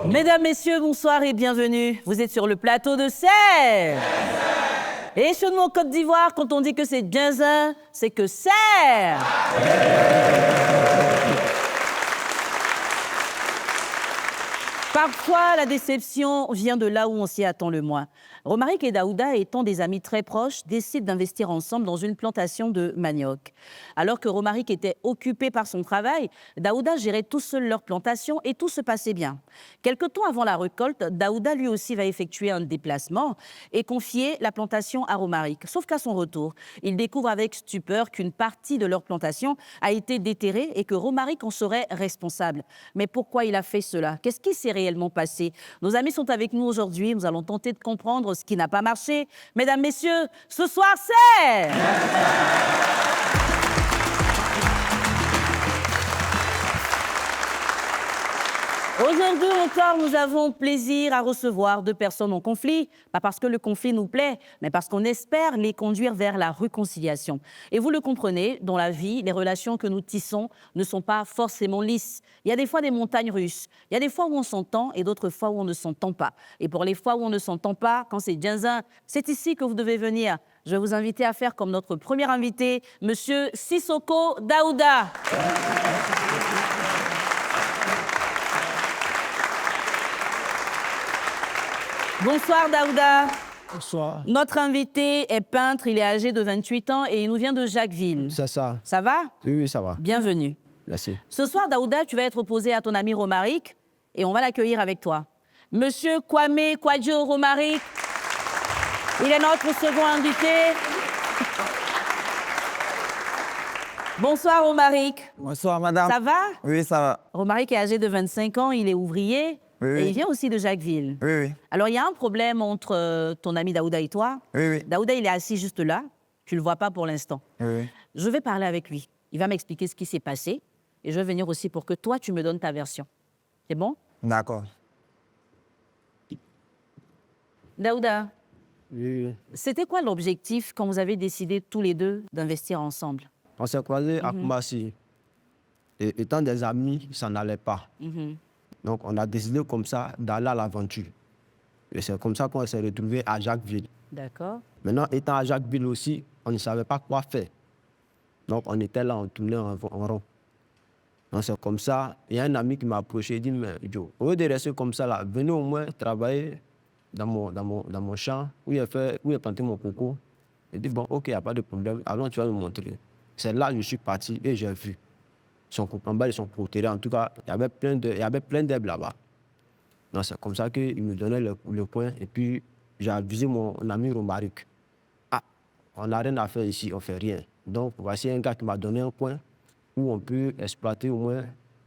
Mesdames, Messieurs, bonsoir et bienvenue. Vous êtes sur le plateau de Serre. Et chez nous en Côte d'Ivoire, quand on dit que c'est Djinzin, c'est que Serre. Parfois, la déception vient de là où on s'y attend le moins. Romaric et Daouda, étant des amis très proches, décident d'investir ensemble dans une plantation de manioc. Alors que Romaric était occupé par son travail, Daouda gérait tout seul leur plantation et tout se passait bien. Quelque temps avant la récolte, Daouda lui aussi va effectuer un déplacement et confier la plantation à Romaric. Sauf qu'à son retour, il découvre avec stupeur qu'une partie de leur plantation a été déterrée et que Romaric en serait responsable. Mais pourquoi il a fait cela? Qu'est-ce qui s'est réellement passé? Nos amis sont avec nous aujourd'hui. Nous allons tenter de comprendre ce qui n'a pas marché. Mesdames, Messieurs, ce soir, c'est... Aujourd'hui encore, nous avons plaisir à recevoir deux personnes en conflit, pas parce que le conflit nous plaît, mais parce qu'on espère les conduire vers la réconciliation. Et vous le comprenez, dans la vie, les relations que nous tissons ne sont pas forcément lisses. Il y a des fois des montagnes russes, il y a des fois où on s'entend et d'autres fois où on ne s'entend pas. Et pour les fois où on ne s'entend pas, quand c'est Djinzin, c'est ici que vous devez venir. Je vais vous inviter à faire comme notre premier invité, Monsieur Sissoko Daouda. Bonsoir Daouda. Bonsoir. Notre invité est peintre, il est âgé de 28 ans et il nous vient de Jacquesville. C'est ça. Ça va? Oui, ça va. Bienvenue. Merci. Ce soir, Daouda, tu vas être opposé à ton ami Romaric et on va l'accueillir avec toi. Monsieur Kwame Kwadjo Romaric, il est notre second invité. Bonsoir Romaric. Bonsoir, madame. Ça va? Oui, ça va. Romaric est âgé de 25 ans, il est ouvrier. Oui, Et oui. il vient aussi de Jacquesville. Oui, oui. Alors, il y a un problème entre ton ami Daouda et toi. Oui, oui. Daouda, il est assis juste là. Tu ne le vois pas pour l'instant. Oui, oui. Je vais parler avec lui. Il va m'expliquer ce qui s'est passé. Et je vais venir aussi pour que toi, tu me donnes ta version. C'est bon? D'accord. Daouda, Oui, oui. c'était quoi l'objectif quand vous avez décidé tous les deux d'investir ensemble? On s'est croisés à Koumassi. Et étant des amis, ça n'allait pas. Donc, on a décidé comme ça d'aller à l'aventure. Et c'est comme ça qu'on s'est retrouvés à Jacquesville. D'accord. Maintenant, étant à Jacquesville aussi, on ne savait pas quoi faire. Donc, on était là, on tournait en rond. Donc, c'est comme ça. Il y a un ami qui m'a approché et dit, mais Joe, au lieu de rester comme ça, là, venez au moins travailler dans mon champ où j'ai planté mon coco. Il dit, bon, ok, il n'y a pas de problème. Allons, tu vas me montrer. C'est là que je suis parti et j'ai vu son coco en bas de son côté. En tout cas, il y avait plein d'herbes là-bas. Donc, c'est comme ça qu'il me donnait le coin. Et puis, j'ai avisé mon ami Romaric. Ah, on n'a rien à faire ici, on ne fait rien. Donc, voici un gars qui m'a donné un coin où on peut exploiter au moins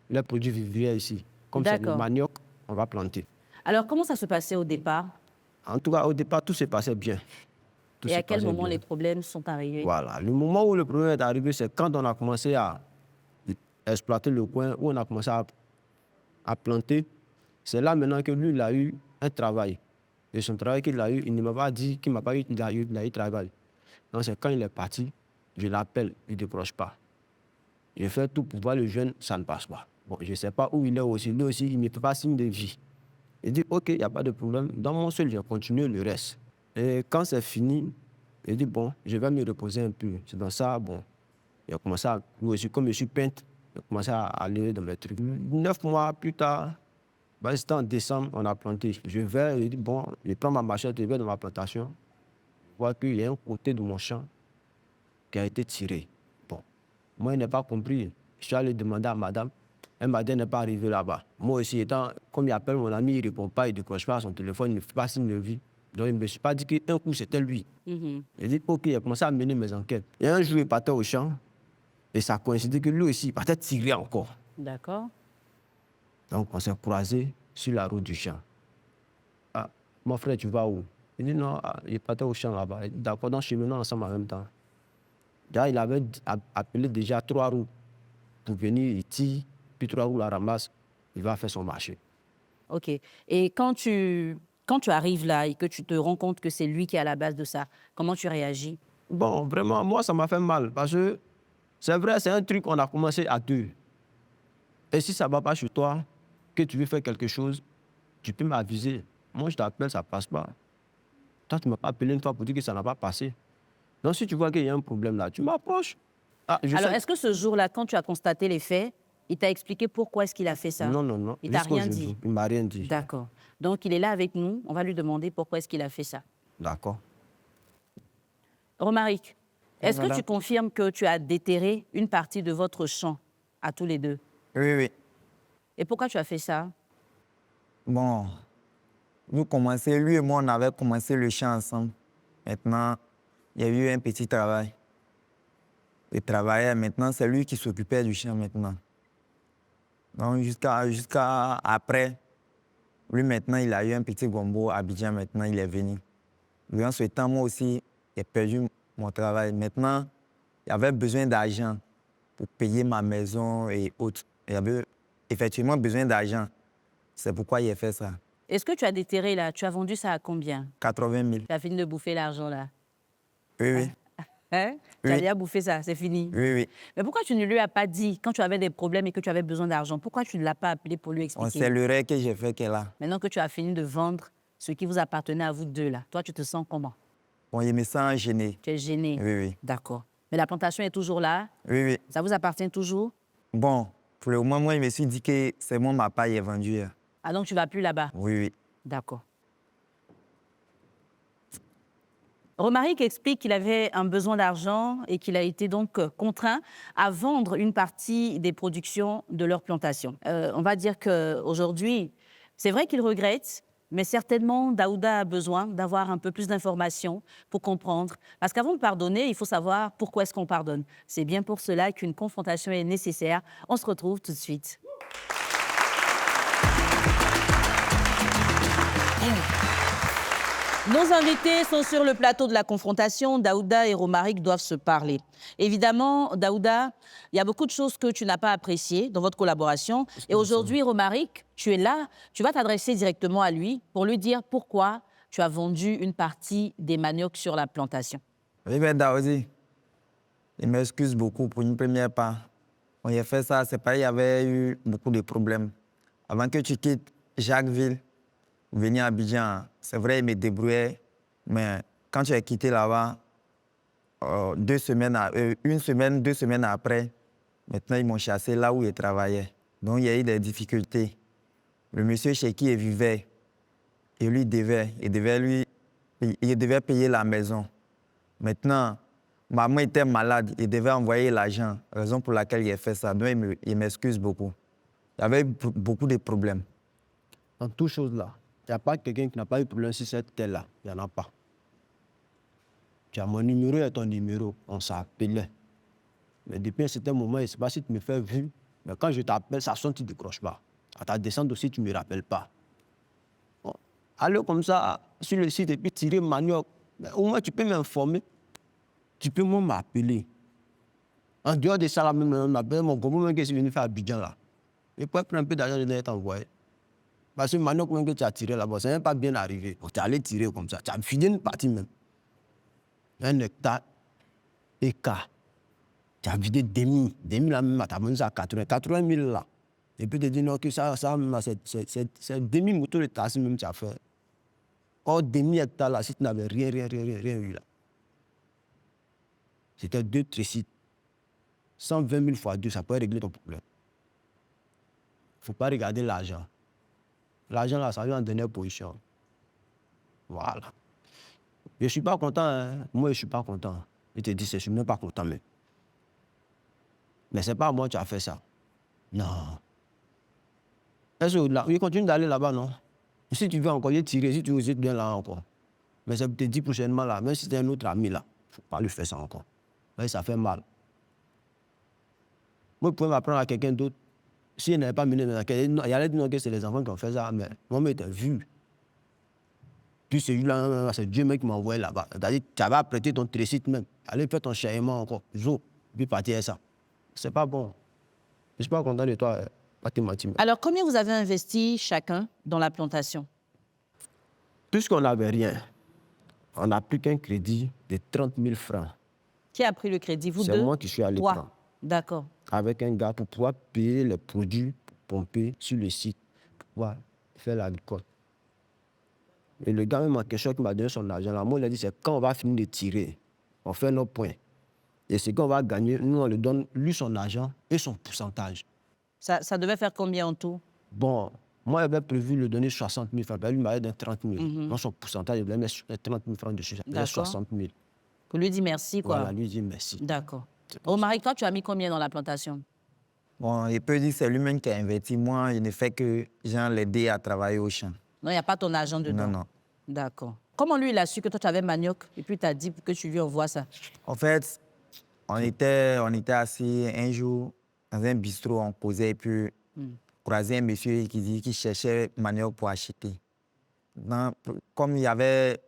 les produits vivriers ici. Comme c'est le D'accord. manioc, on va planter. Alors, comment ça se passait au départ? En tout cas, au départ, tout se passait bien. Tout Et se à quel passait moment bien. les problèmes sont arrivés? Voilà. Le moment où le problème est arrivé, c'est quand on a commencé à exploiter le coin, où on a commencé à planter. C'est là maintenant que lui, il a eu un travail. Et son travail qu'il a eu, il ne m'a pas dit qu'il m'a pas eu, il a eu travail. Donc c'est quand il est parti, je l'appelle, il ne décroche pas. Je fais tout pour voir le jeune, ça ne passe pas. Bon, je ne sais pas où il est aussi. Lui aussi, il ne me fait pas signe de vie. Il dit, ok, il n'y a pas de problème. Dans mon seul, j'ai continué le reste. Et quand c'est fini, il dit, bon, je vais me reposer un peu. C'est dans ça, bon, il a commencé à, lui aussi, comme je suis peintre, il a commencé à aller dans mes trucs. 9 mois plus tard, ben, c'était en décembre, on a planté. Je vais, il dit, bon, je prends ma machette, je vais dans ma plantation. Je vois qu'il y a un côté de mon champ qui a été tiré. Bon, moi, je n'ai pas compris. Je suis allé demander à madame. Elle m'a dit, elle n'est pas arrivée là-bas. Moi aussi, étant, comme il appelle mon ami, il ne répond pas, il ne décroche pas à son téléphone, il ne fait pas signe de vie. Donc, je ne me suis pas dit qu'un coup, c'était lui. J'ai dit, ok, il a commencé à mener mes enquêtes. Et un jour, il partait au champ, et ça coïncidait que lui aussi, il partait tirer encore. D'accord. Donc, on s'est croisés sur la route du champ. Ah, mon frère, tu vas où? Il dit, non, il partait au champ là-bas. D'accord, donc cheminons ensemble en même temps. Là, il avait appelé déjà 3 roues pour venir, il tire, puis 3 roues la ramasse, il va faire son marché. OK. Et quand tu arrives là et que tu te rends compte que c'est lui qui est à la base de ça, comment tu réagis? Bon, vraiment, moi, ça m'a fait mal parce que c'est vrai, c'est un truc qu'on a commencé à deux. Et si ça ne va pas chez toi, que tu veux faire quelque chose, tu peux m'aviser. Moi, je t'appelle, ça ne passe pas. Toi, tu ne m'as pas appelé une fois pour dire que ça n'a pas passé. Donc, si tu vois qu'il y a un problème là, tu m'approches. Ah, Alors, est-ce que ce jour-là, quand tu as constaté les faits, il t'a expliqué pourquoi est-ce qu'il a fait ça? Non, non, non. Il t'a Jusqu'au rien jour dit? il ne m'a rien dit. D'accord. Donc, il est là avec nous. On va lui demander pourquoi est-ce qu'il a fait ça. D'accord. Romaric, est-ce que madame. tu confirmes que tu as déterré une partie de votre champ à tous les deux? Oui, oui. Et pourquoi tu as fait ça? Bon, lui et moi, on avait commencé le champ ensemble. Maintenant, il y a eu un petit travail. Il travaillait, maintenant, c'est lui qui s'occupait du champ maintenant. Donc, jusqu'à après, lui maintenant, il a eu un petit gombo à Abidjan, maintenant, il est venu. Durant ce temps, moi aussi, j'ai perdu mon travail. Maintenant, il y avait besoin d'argent pour payer ma maison et autres. Il y avait effectivement besoin d'argent. C'est pourquoi il a fait ça. Est-ce que tu as déterré là? Tu as vendu ça à combien? 80 000. Tu as fini de bouffer l'argent là? Oui, oui. Hein? Tu as Oui. déjà bouffé ça, c'est fini. Oui, oui. Mais pourquoi tu ne lui as pas dit, quand tu avais des problèmes et que tu avais besoin d'argent, pourquoi tu ne l'as pas appelé pour lui On expliquer? sait le rêve que j'ai fait qu'elle a. Maintenant que tu as fini de vendre ce qui vous appartenait à vous deux là, toi tu te sens comment? Bon, il me sent gêné. Tu es gêné? Oui, oui. D'accord. Mais la plantation est toujours là? Oui, oui. Ça vous appartient toujours? Bon, pour le moment, moi, je me suis dit que c'est moi, ma part est vendue. Ah donc tu ne vas plus là-bas? Oui, oui. D'accord. Romaric explique qu'il avait un besoin d'argent et qu'il a été donc contraint à vendre une partie des productions de leur plantation. On va dire qu'aujourd'hui, c'est vrai qu'il regrette, mais certainement Daouda a besoin d'avoir un peu plus d'informations pour comprendre. Parce qu'avant de pardonner, il faut savoir pourquoi est-ce qu'on pardonne. C'est bien pour cela qu'une confrontation est nécessaire. On se retrouve tout de suite. Nos invités sont sur le plateau de la confrontation. Daouda et Romaric doivent se parler. Évidemment, Daouda, il y a beaucoup de choses que tu n'as pas appréciées dans votre collaboration. Et aujourd'hui, Romaric, tu es là, tu vas t'adresser directement à lui pour lui dire pourquoi tu as vendu une partie des maniocs sur la plantation. Oui, mais Daoudi, je m'excuse beaucoup pour une première part. Quand j'ai fait ça, c'est pas, il y avait eu beaucoup de problèmes. Avant que tu quittes Jacquesville, venir à Abidjan, c'est vrai, il me débrouillait, mais quand tu as quitté là-bas, 2 semaines après, maintenant ils m'ont chassé là où je travaillais. Donc il y a eu des difficultés. Le monsieur chez qui il vivait, il devait payer la maison. Maintenant, maman était malade, il devait envoyer l'argent, raison pour laquelle il a fait ça. Donc il m'excuse beaucoup. Il y avait beaucoup de problèmes. Dans toutes choses là, il n'y a pas quelqu'un qui n'a pas eu de problème sur cette terre-là. Il n'y en a pas. Tu as mon numéro et ton numéro. On s'appelait. Mais depuis un certain moment, je ne sais pas si tu me fais vu. Mais quand je t'appelle, ça sonne, tu ne décroches pas. À ta descente aussi, tu ne me rappelles pas. Bon. Aller comme ça sur le site et puis tirer manioc. Mais au moins, tu peux m'informer. Tu peux moi m'appeler. En dehors de ça, là, même, on m'appelle mon copain qui est venu faire Abidjan là. Il peut prendre un peu d'argent de t'envoyer. Parce que manioc même que tu as tiré là-bas, ça n'est pas bien arrivé. Tu es allé tirer comme ça. Tu as fini une partie même. 1 hectare et quart. Tu as vidé demi. Demi là même, tu as vendu ça à 80 000 là. Et puis tu te dis non, que ça c'est demi-moto de taxi même tu as fait. Or, demi-hectare là, si tu n'avais rien eu là. C'était 2 trécites. 120 000 fois 2, ça peut régler ton problème. Il ne faut pas regarder l'argent. L'argent là, ça vient en dernière position. Voilà. Je ne suis pas content. Hein. Moi, je ne suis pas content. Je te dis, je ne suis même pas content. Mais ce n'est pas moi qui as fait ça. Non. Est-ce que là, il continue d'aller là-bas, non? Si tu veux encore, il tirer. Si tu veux, bien là encore. Mais ça te dit prochainement là, même si c'est un autre ami là, il ne faut pas lui faire ça encore. Mais ça fait mal. Moi, je pouvais m'apprendre à quelqu'un d'autre. S'il n'avait pas mené, il allait dire que c'est les enfants qui ont fait ça, mais moi, je t'ai vu. Puis celui-là, c'est Dieu même qui m'a envoyé là-bas. C'est-à-dire, tu avais apprêté ton trécite même. Allez faire ton chahement encore. Zo, puis partir ça. C'est pas bon. Je ne suis pas content de toi, Fatima. Alors, combien vous avez investi chacun dans la plantation? Puisqu'on n'avait rien, on n'a plus qu'un crédit de 30 000 francs. Qui a pris le crédit? Vous deux? C'est moi qui suis allé Toi. prendre. D'accord. Avec un gars pour pouvoir payer les produits pour pomper sur le site. Ouais, faire l'agricole. Et le gars même en question qui m'a donné son argent, là, moi, il a dit, c'est quand on va finir de tirer, on fait nos points. Et ce qu'on va gagner, nous, on lui donne, lui, son argent et son pourcentage. Ça devait faire combien en tout? Bon, moi, j'avais prévu lui donner 60 000 francs. Ben, lui m'avait donné 30 000. Dans son pourcentage, il voulait mettre 30 000 francs dessus. Il a 60 000. Pour lui dire merci, quoi. Voilà, lui dit merci. D'accord. Romaric, toi, tu as mis combien dans la plantation? Bon, il peut dire que c'est lui-même qui a investi. Moi, il ne fait que l'aider à travailler au champ. Non, il n'y a pas ton argent dedans? Non, non. D'accord. Comment lui, il a su que toi, tu avais manioc et puis tu as dit que tu lui envoies ça? En fait, on était assis un jour dans un bistrot, on causait, et puis croisé un monsieur qui dit qu'il cherchait manioc pour acheter. Comme il y avait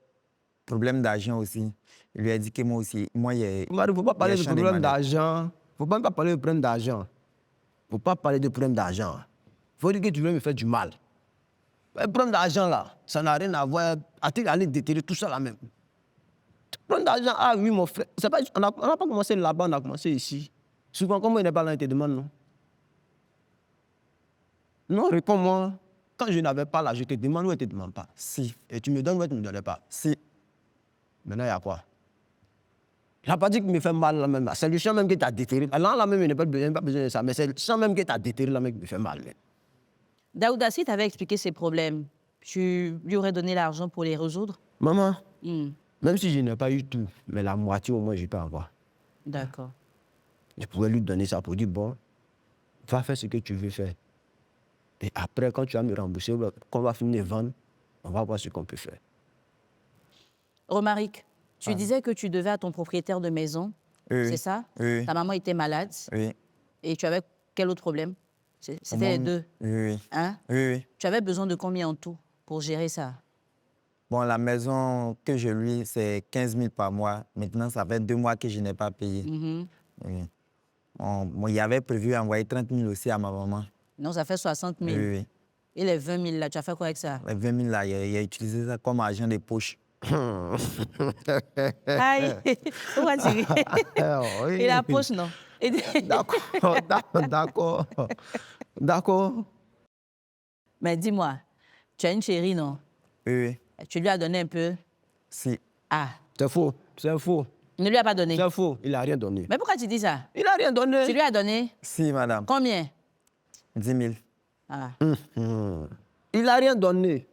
problème d'argent aussi, il lui a dit que moi aussi, il il ne faut pas parler de problème d'argent. Il ne faut même pas parler de problème d'argent. Il ne faut pas parler de problème d'argent. Il faut dire que tu veux me faire du mal. Le problème d'argent, là, ça n'a rien à voir. À aller déterrer tout ça là même. Le problème d'argent, ah oui, mon frère. Pas, on n'a pas commencé là-bas, on a commencé ici. Souvent, comment il n'est pas là, il te demande, non? Non, réponds-moi. Quand je n'avais pas là, je te demande ou je ne te demande pas? Si. Et tu me donnes ou tu ne me donnes pas? Si. Maintenant, il y a quoi? Il n'a pas dit qu'il me fait mal là même. C'est le champ même qui t'a déterré. Là même, il n'a pas besoin de ça. Mais c'est le champ même qui t'a déterré là même qui me fait mal. Daouda, si tu avais expliqué ses problèmes, tu lui aurais donné l'argent pour les résoudre? Maman, même si je n'ai pas eu tout, mais la moitié au moins, je peux avoir. D'accord. Je pourrais lui donner ça pour dire, bon, va faire ce que tu veux faire. Et après, quand tu vas me rembourser, quand on va finir de vendre, on va voir ce qu'on peut faire. Romaric, tu disais que tu devais à ton propriétaire de maison, Oui. c'est ça? Oui. Ta maman était malade. Oui. Et tu avais quel autre problème? C'était les deux. Oui. Hein? Oui. Tu avais besoin de combien en tout pour gérer ça? Bon, la maison que je loue, c'est 15 000 par mois. Maintenant, ça fait 2 mois que je n'ai pas payé. Oui. Bon, il avait prévu d'envoyer 30 000 aussi à ma maman. Non, ça fait 60 000. Oui. Et les 20 000 là, tu as fait quoi avec ça? Les 20 000 là, il a utilisé ça comme argent de poche. Aïe, pourquoi tu ris? Oui. Et la poche, non? D'accord. Mais dis-moi, tu as une chérie, non? Oui. Tu lui as donné un peu? Si. Ah. C'est faux. Il ne lui a pas donné? C'est faux. Il n'a rien donné. Mais pourquoi tu dis ça? Il n'a rien donné. Tu lui as donné? Si, madame. Combien? 10 000. Ah. Il n'a rien donné.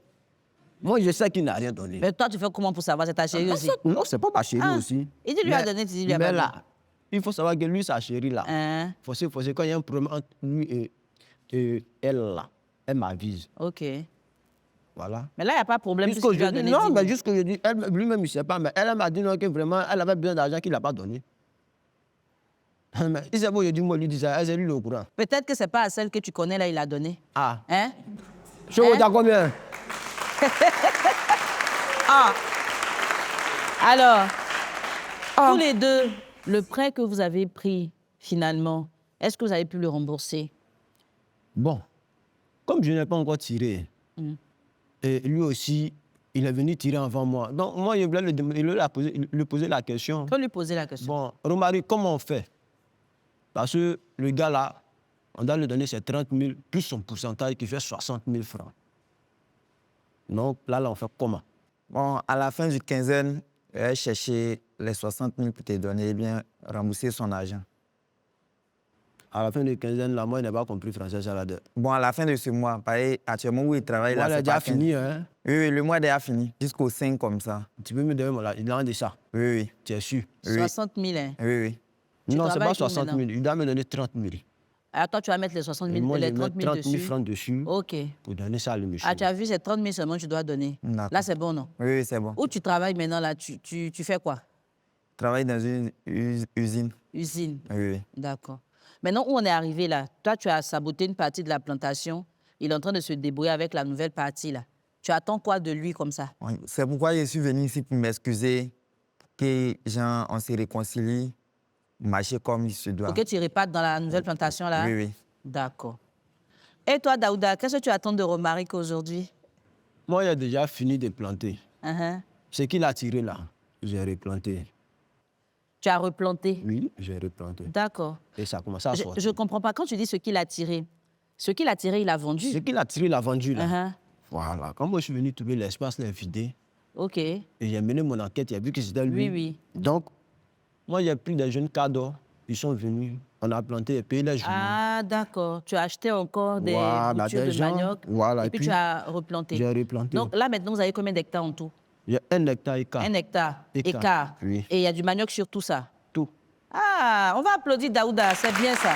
Moi, je sais qu'il n'a rien donné. Mais toi, tu fais comment pour savoir? C'est ta chérie aussi? Non, c'est pas ma chérie aussi. Et tu lui as donné, tu dis lui as pas mais donné. là, il faut savoir que lui, sa chérie, là, Hein? faut quand il y a un problème entre lui et elle, là, elle m'avise. OK. Voilà. Mais là, il n'y a pas de problème puisque tu lui as donné 10 non, 000. mais juste que je dis, lui-même, il ne sait pas, mais elle m'a dit non, que vraiment, elle avait besoin d'argent qu'il n'a pas donné. Mais il sait pas, je dis, moi, lui dit ça, elle, c'est lui le courant. Peut-être que ce n'est pas à celle que tu connais, là, il a donné. Ah. Hein? Je vous dis combien? Alors, tous les deux, le prêt que vous avez pris, finalement, est-ce que vous avez pu le rembourser? Bon, comme je n'ai pas encore tiré, et lui aussi, il est venu tirer avant moi. Donc, moi, je voulais lui poser la question. Il faut lui poser la question. Bon, Romaric, comment on fait? Parce que le gars là, on doit lui donner ses 30 000 plus son pourcentage qui fait 60 000 francs. Donc là, on fait comment? Bon, à la fin du quinzaine, il a cherché les 60 000 pour te donner, eh bien, rembourser son argent. À la fin du quinzaine, là, moi, je n'ai pas compris français, ça là. Bon, à la fin de ce mois, pareil, actuellement où il travaille, là, Voilà, c'est déjà pas fini, hein? Oui, le mois est déjà fini, jusqu'au 5 comme ça. Tu peux me donner l'argent de ça? Oui. Tu es sûr? 60 000, hein? Oui. Tu Non, c'est pas travailles 60 000. Il doit me donner 30 000. Alors toi, tu vas mettre les 60 000, Moi, les je mets 30 000 30 000 dessus. francs dessus OK. pour donner ça à le monsieur. Ah, tu as vu, c'est 30 000 seulement que tu dois donner. D'accord. Là, c'est bon, non? Oui, c'est bon. Où tu travailles maintenant, là, tu fais quoi? Je travaille dans une usine. Usine. Oui. D'accord. Maintenant, où on est arrivé, là, toi, tu as saboté une partie de la plantation. Il est en train de se débrouiller avec la nouvelle partie, là. Tu attends quoi de lui comme ça? Oui. C'est pourquoi je suis venu ici pour m'excuser, que genre, on se réconcilie, marcher comme il se doit. Pour que tu répartes dans la nouvelle plantation, là? Oui. D'accord. Et toi, Daouda, qu'est-ce que tu attends de Romaric aujourd'hui? Moi, j'ai déjà fini de planter. Ce qu'il a tiré là, j'ai replanté. Tu as replanté? Oui, j'ai replanté. D'accord. Et ça commence à sortir. Je ne comprends pas. Quand tu dis ce qu'il a tiré, Ce qu'il a tiré, il a vendu. Ce qu'il a tiré, il a vendu là. Uh-huh. Voilà. Quand moi je suis venu trouver l'espace là vidé, OK. et j'ai mené mon enquête, il a vu que c'était lui. Oui, oui. Donc, moi j'ai pris des jeunes cadres, ils sont venus, on a planté et payé les journaux. Ah, d'accord. Tu as acheté encore des Voilà, boutures des de gens, manioc. voilà, Et et puis puis tu as replanté. j'ai replanté. Donc là, maintenant, vous avez combien d'hectares en tout? J'ai 1 hectare et quart. 1 hectare. Écart, Écart. oui. Et il y a du manioc sur tout ça. Tout. Ah, on va applaudir Daouda, c'est bien ça.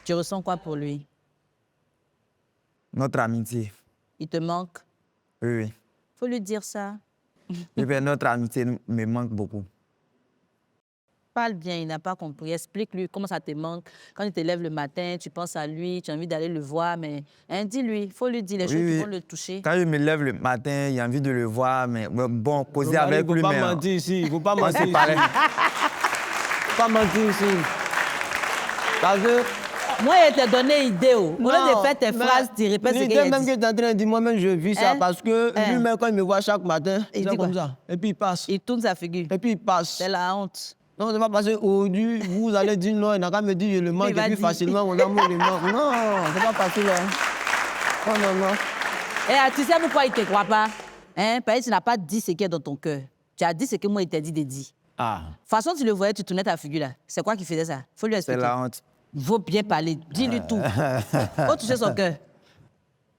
Tu ressens quoi pour lui? Notre amitié. Il te manque? Oui, oui. Faut lui dire ça. Eh bien, notre amitié me manque beaucoup. Parle bien, il n'a pas compris. Explique-lui comment ça te manque. Quand il te lève le matin, tu penses à lui, tu as envie d'aller le voir, mais hein, dis-lui, il faut lui dire les choses qui vont le toucher. Quand je me lève le matin, il a envie de le voir, mais bon, causer Romarie, avec lui, il ne faut mais... pas mentir ici, il ne faut pas on mentir s'est ici. parlé. Pas mentir ici. Parce que... Moi, il t'a donné idée. Au lieu de faire tes phrases, tu répètes ce qu'il a même dit. que tu es en train de dire, moi-même, je vis ça Hein? parce que Hein? lui-même, quand il me voit chaque matin, Il il dit est comme quoi? ça. Et puis il passe. Il tourne sa figure. Et puis il passe. C'est la honte. Non, on ne va pas passer aujourd'hui, vous allez dire non, il n'a qu'à me dire je le manque, Il va et puis dire. facilement, mon amour le manque. Non, c'est pas facile. Hein. Non, non, non. Et tu sais pourquoi il ne te croit pas? Hein? Parce que tu n'as pas dit ce qui est dans ton cœur. Tu as dit ce que moi, il t'a dit de dire. Ah. De toute façon, tu le voyais, tu tournais ta figure là. C'est quoi qui faisait ça? Faut lui C'est expliquer. la honte. Faut bien parler. Dis-lui tout. Faut toucher son cœur.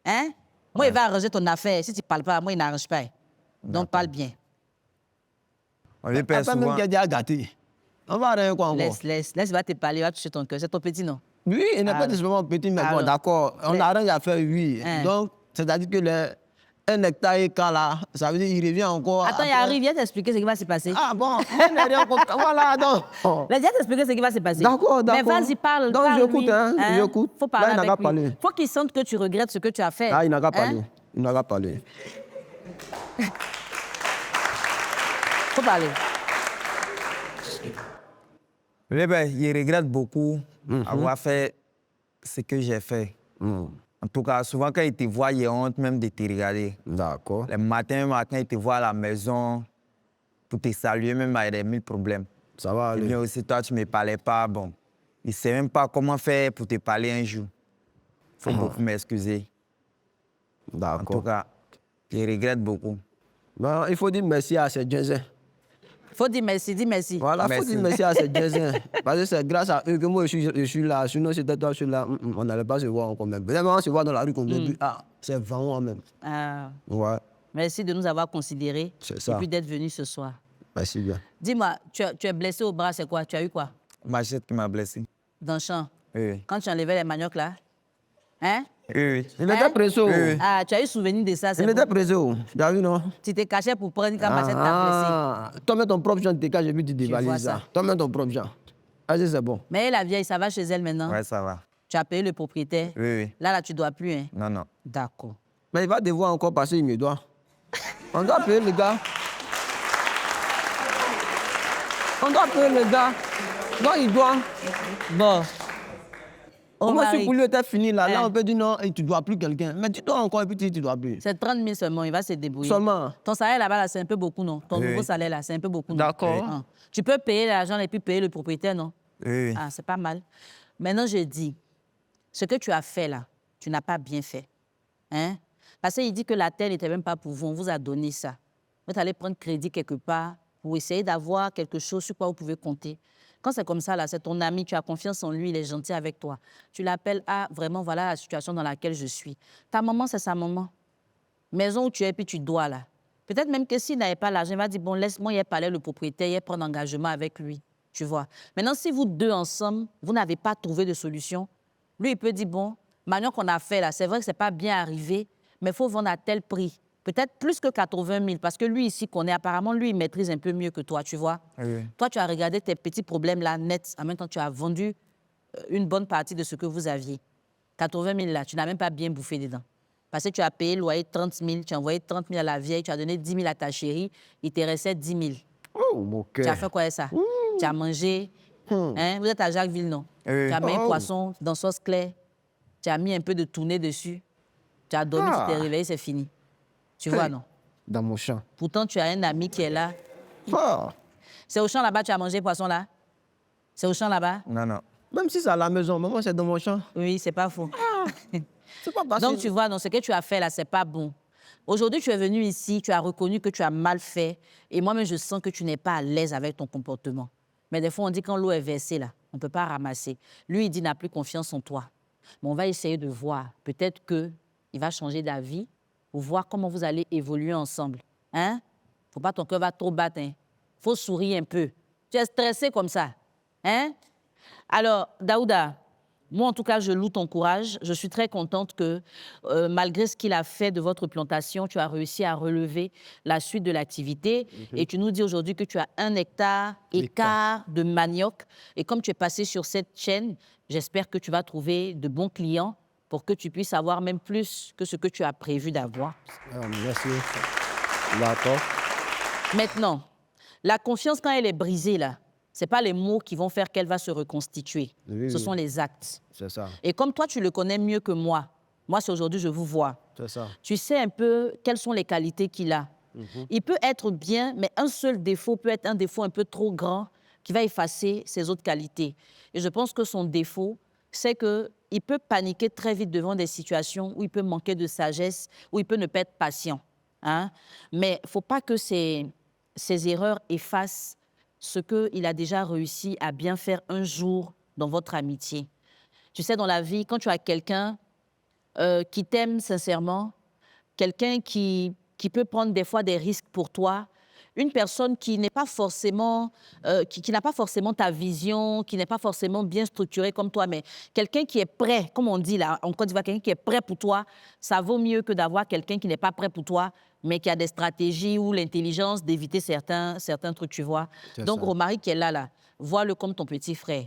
Hein? Moi, il va arranger ton affaire. Si tu ne parles pas, moi, il n'arrange pas. Donc, parle bien. On lui perd Attends, même souvent. qu'il a dit à gâter. On va rien quoi encore. Laisse, il va te parler, il va toucher ton cœur. C'est ton petit, non? Oui, il n'est pas Alors. nécessairement petit, mais Alors. bon, d'accord. On Les- arrange à faire oui. Hein. Donc, c'est-à-dire que les 1 hectare et quart là, ça veut dire qu'il revient encore. Attends, il après. arrive, viens t'expliquer ce qui va se passer. Ah bon, il n'est rien contre. Voilà, donc. Là, viens t'expliquer ce qui va se passer. D'accord, d'accord. Mais vas-y, parle. Donc, parle, j'écoute, lui. hein, j'écoute. Faut parler Là, il n'a avec qu'à lui. parler. Faut qu'il sente que tu regrettes ce que tu as fait. Ah, il n'a qu'à Hein? parler. Il n'a qu'à parler. Faut parler. Eh bien, il regrette beaucoup avoir fait ce que j'ai fait. En tout cas, souvent, quand il te voit, il a honte même de te regarder. D'accord. Le matin, il te voit à la maison pour te saluer, même avec des 1000 problèmes. Ça va Et aller. bien aussi, toi, tu ne me parlais pas. Bon, il ne sait même pas comment faire pour te parler un jour. Il faut beaucoup m'excuser. En tout D'accord. cas, il regrette beaucoup. Bon, il faut dire merci à ces Dieu. Faut dire merci, dis merci. Voilà, il faut Merci. dire merci à ces Dieu. Parce que c'est grâce à eux que moi, je suis là. Sinon, c'était toi, je suis là. On n'allait pas se voir encore même. Vraiment, on se voit dans la rue qu'on dit, ah, c'est vraiment même. Ah, Ouais, merci de nous avoir considérés. C'est ça. Et puis d'être venu ce soir. merci bien. Dis-moi, tu es blessé au bras, c'est quoi? Tu as eu quoi? Machette qui m'a blessé. Dans le champ. Oui, oui. Quand tu enlevais les maniocs là? Hein? Oui, oui. Il Hein? était pressé. Oh. Oui. Ah, tu as eu souvenir de ça, c'est Il bon. était pressé. Oh. Tu as vu, non? Tu t'es caché pour prendre quand machette t'a blessé. Toi, mets ton propre genre, tu te caches et puis tu vois dévalises ça. ça. Toi, mets ton propre genre. Vas-y, c'est bon. Mais la vieille, ça va chez elle maintenant? Ouais, ça va. Tu as payé le propriétaire? Oui, oui. Là, tu dois plus, hein? Non, non. D'accord. Mais il va devoir encore passer, il me doit. On doit payer le gars. On doit payer le gars. Donc, il doit. Bon. Comment si Omar, pour lui était fini là, Hein? là on peut dire non, et tu ne dois plus quelqu'un. Mais tu dois encore et puis tu ne dois plus. c'est 30 000 seulement, il va se débrouiller. Seulement. Ton salaire là-bas, là, c'est un peu beaucoup, non? Ton Oui. nouveau salaire là, c'est un peu beaucoup, non? D'accord. Ah. Tu peux payer l'argent et puis payer le propriétaire, non? Oui, oui. Ah, c'est pas mal. Maintenant, je dis, ce que tu as fait là, tu n'as pas bien fait. Hein? Parce qu'il dit que la terre n'était même pas pour vous, on vous a donné ça. Vous allez prendre crédit quelque part pour essayer d'avoir quelque chose sur quoi vous pouvez compter. Quand c'est comme ça, là, c'est ton ami, tu as confiance en lui, il est gentil avec toi. Tu l'appelles, ah, vraiment, voilà la situation dans laquelle je suis. Ta maman, c'est sa maman. Maison où tu es, puis tu dois, là. Peut-être même que s'il n'avait pas l'argent, il va dire, bon, laisse-moi y parler le propriétaire, y prendre engagement avec lui. Tu vois. Maintenant, si vous deux ensemble, vous n'avez pas trouvé de solution, lui, il peut dire, bon, maintenant qu'on a fait, là, c'est vrai que ce n'est pas bien arrivé, mais il faut vendre à tel prix. Peut-être plus que 80 000, parce que lui, ici, qu'on est, apparemment, lui, il maîtrise un peu mieux que toi, tu vois. Oui, oui. Toi, tu as regardé tes petits problèmes là, net. En même temps, tu as vendu une bonne partie de ce que vous aviez. 80 000 là, tu n'as même pas bien bouffé dedans. Parce que tu as payé le loyer 30 000, tu as envoyé 30 000 à la vieille, tu as donné 10 000 à ta chérie, il te restait 10 000. Oh, mon Tu as cœur. fait quoi avec ça? Tu as mangé. Hein? Vous êtes à Jacquesville, non? Oui. Tu as mis un Oh. poisson dans sauce claire. Tu as mis un peu de tournée dessus. Tu as dormi, Ah. tu t'es réveillé, c'est fini. Tu vois, non? Dans mon champ. Pourtant, tu as un ami qui est là. Ah. C'est au champ là-bas, tu as mangé le poisson là? C'est au champ là-bas? Non, non. Même si c'est à la maison, maman, c'est dans mon champ. Oui, c'est pas faux. C'est pas facile. Donc, tu vois, dans ce que tu as fait là, c'est pas bon. Aujourd'hui, tu es venu ici, tu as reconnu que tu as mal fait. Et moi-même, je sens que tu n'es pas à l'aise avec ton comportement. Mais des fois, on dit quand l'eau est versée là, on ne peut pas ramasser. Lui, il dit, n'a plus confiance en toi. Mais on va essayer de voir. Peut-être qu'il va changer d'avis pour voir comment vous allez évoluer ensemble. Hein? Faut pas ton cœur va trop battre. Hein? Faut sourire un peu. Tu es stressé comme ça. Hein? Alors, Daouda, moi, en tout cas, je loue ton courage. Je suis très contente que, malgré ce qu'il a fait de votre plantation, tu as réussi à relever la suite de l'activité. Et tu nous dis aujourd'hui que tu as 1 hectare et quart de manioc. Et comme tu es passé sur cette chaîne, j'espère que tu vas trouver de bons clients pour que tu puisses avoir même plus que ce que tu as prévu d'avoir. Merci. D'accord. Maintenant, la confiance, quand elle est brisée, là, ce n'est pas les mots qui vont faire qu'elle va se reconstituer. Oui, Ce oui. sont les actes. C'est ça. Et comme toi, tu le connais mieux que moi, c'est aujourd'hui, je vous vois. C'est ça. Tu sais un peu quelles sont les qualités qu'il a. Il peut être bien, mais un seul défaut peut être un défaut un peu trop grand qui va effacer ses autres qualités. Et je pense que son défaut, c'est qu'il peut paniquer très vite devant des situations où il peut manquer de sagesse, où il peut ne pas être patient. Hein? Mais il ne faut pas que ces erreurs effacent ce qu'il a déjà réussi à bien faire un jour dans votre amitié. Tu sais, dans la vie, quand tu as quelqu'un qui t'aime sincèrement, quelqu'un qui peut prendre des fois des risques pour toi, une personne qui n'est pas forcément, qui n'a pas forcément ta vision, qui n'est pas forcément bien structurée comme toi, mais quelqu'un qui est prêt, comme on dit là en Côte d'Ivoire, quelqu'un qui est prêt pour toi, ça vaut mieux que d'avoir quelqu'un qui n'est pas prêt pour toi, mais qui a des stratégies ou l'intelligence d'éviter certains trucs, tu vois. Donc, ça. Romaric qui est là, vois-le comme ton petit frère.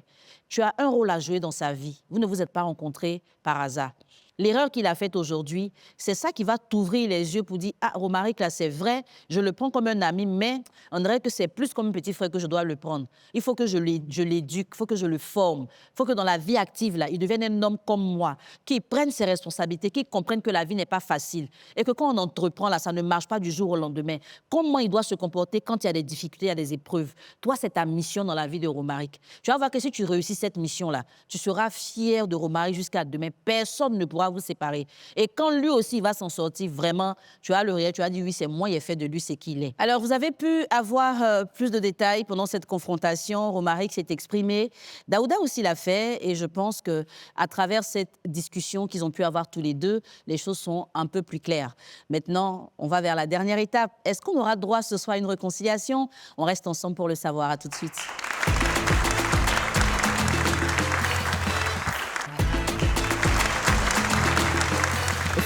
Tu as un rôle à jouer dans sa vie. Vous ne vous êtes pas rencontrés par hasard. L'erreur qu'il a faite aujourd'hui, c'est ça qui va t'ouvrir les yeux pour dire « Ah, Romaric, là, c'est vrai, je le prends comme un ami, mais on dirait que c'est plus comme un petit frère que je dois le prendre. Il faut que je l'éduque, il faut que je le forme. Il faut que dans la vie active, là, il devienne un homme comme moi, qui prenne ses responsabilités, qui comprenne que la vie n'est pas facile et que quand on entreprend, là, ça ne marche pas du jour au lendemain. Comment il doit se comporter quand il y a des difficultés, il y a des épreuves. Toi, c'est ta mission dans la vie de Romaric. Tu vas voir que si tu réussis cette mission-là, tu seras fier de Romaric jusqu'à demain. Personne ne pourra vous séparer. Et quand lui aussi va s'en sortir, vraiment, tu as le réel, tu as dit oui, c'est moi, il est fait de lui, c'est qui il est. Alors, vous avez pu avoir plus de détails pendant cette confrontation. Romaric s'est exprimé. Daouda aussi l'a fait. Et je pense qu'à travers cette discussion qu'ils ont pu avoir tous les deux, les choses sont un peu plus claires. Maintenant, on va vers la dernière étape. Est-ce qu'on aura droit ce soir à une réconciliation? On reste ensemble pour le savoir. À tout de suite.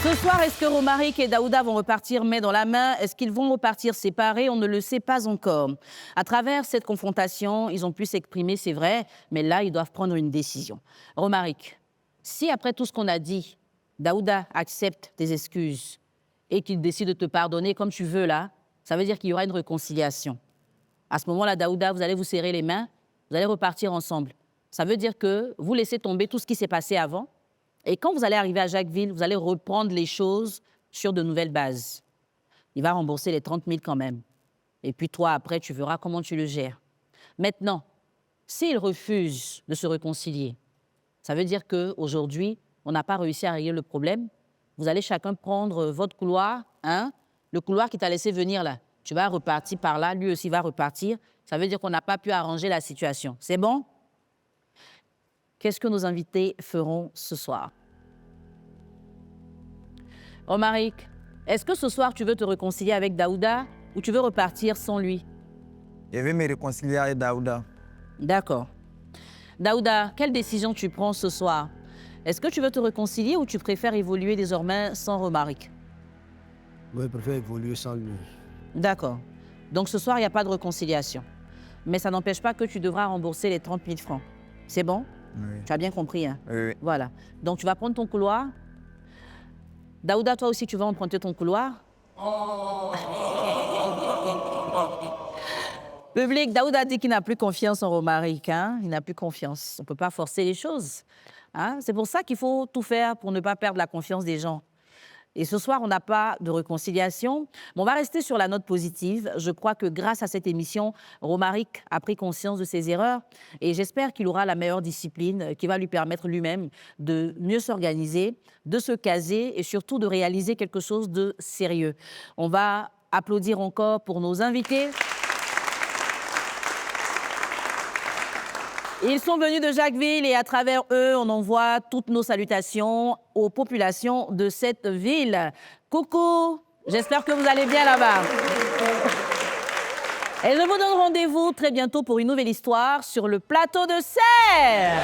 Ce soir, est-ce que Romaric et Daouda vont repartir main dans la main? Est-ce qu'ils vont repartir séparés? On ne le sait pas encore. À travers cette confrontation, ils ont pu s'exprimer, c'est vrai, mais là, ils doivent prendre une décision. Romaric, si après tout ce qu'on a dit, Daouda accepte tes excuses et qu'il décide de te pardonner comme tu veux là, ça veut dire qu'il y aura une réconciliation. À ce moment-là, Daouda, vous allez vous serrer les mains, vous allez repartir ensemble. Ça veut dire que vous laissez tomber tout ce qui s'est passé avant. Et quand vous allez arriver à Jacquesville, vous allez reprendre les choses sur de nouvelles bases. Il va rembourser les 30 000 quand même. Et puis toi, après, tu verras comment tu le gères. Maintenant, s'il refuse de se réconcilier, ça veut dire qu'aujourd'hui, on n'a pas réussi à régler le problème. Vous allez chacun prendre votre couloir, hein, le couloir qui t'a laissé venir là. Tu vas repartir par là, lui aussi va repartir. Ça veut dire qu'on n'a pas pu arranger la situation. C'est bon? Qu'est-ce que nos invités feront ce soir? Romaric, est-ce que ce soir, tu veux te réconcilier avec Daouda ou tu veux repartir sans lui? Je vais me réconcilier avec Daouda. D'accord. Daouda, quelle décision tu prends ce soir? Est-ce que tu veux te réconcilier ou tu préfères évoluer désormais sans Romaric? Moi, je préfère évoluer sans lui. D'accord. Donc ce soir, il n'y a pas de réconciliation. Mais ça n'empêche pas que tu devras rembourser les 30 000 francs. C'est bon? Oui. Tu as bien compris, hein? Oui. Voilà. Donc, tu vas prendre ton couloir. Daouda, toi aussi, tu vas emprunter ton couloir. Public, Daouda dit qu'il n'a plus confiance en Romaric. Hein? Il n'a plus confiance. On ne peut pas forcer les choses. Hein? C'est pour ça qu'il faut tout faire pour ne pas perdre la confiance des gens. Et ce soir, on n'a pas de réconciliation, mais on va rester sur la note positive. Je crois que grâce à cette émission, Romaric a pris conscience de ses erreurs et j'espère qu'il aura la meilleure discipline qui va lui permettre lui-même de mieux s'organiser, de se caser et surtout de réaliser quelque chose de sérieux. On va applaudir encore pour nos invités. Ils sont venus de Jacquesville et à travers eux, on envoie toutes nos salutations aux populations de cette ville. Coucou, j'espère que vous allez bien là-bas. Et je vous donne rendez-vous très bientôt pour une nouvelle histoire sur le plateau de Serre.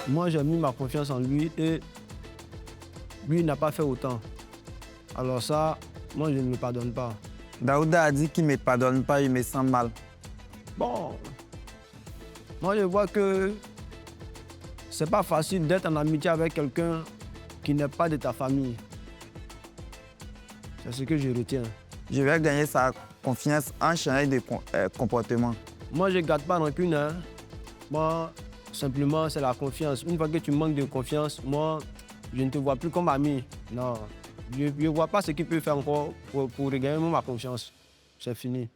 Moi, j'ai mis ma confiance en lui et lui n'a pas fait autant. Alors ça, moi, je ne le pardonne pas. Daouda a dit qu'il ne me pardonne pas, il me sent mal. Bon, moi, je vois que c'est pas facile d'être en amitié avec quelqu'un qui n'est pas de ta famille. C'est ce que je retiens. Je vais gagner sa confiance en changeant de comportement. Moi, je ne garde pas rancune. Hein. Moi, simplement, c'est la confiance. Une fois que tu manques de confiance, moi, je ne te vois plus comme ami. Non, je ne vois pas ce qu'il peut faire encore pour regagner ma confiance. C'est fini.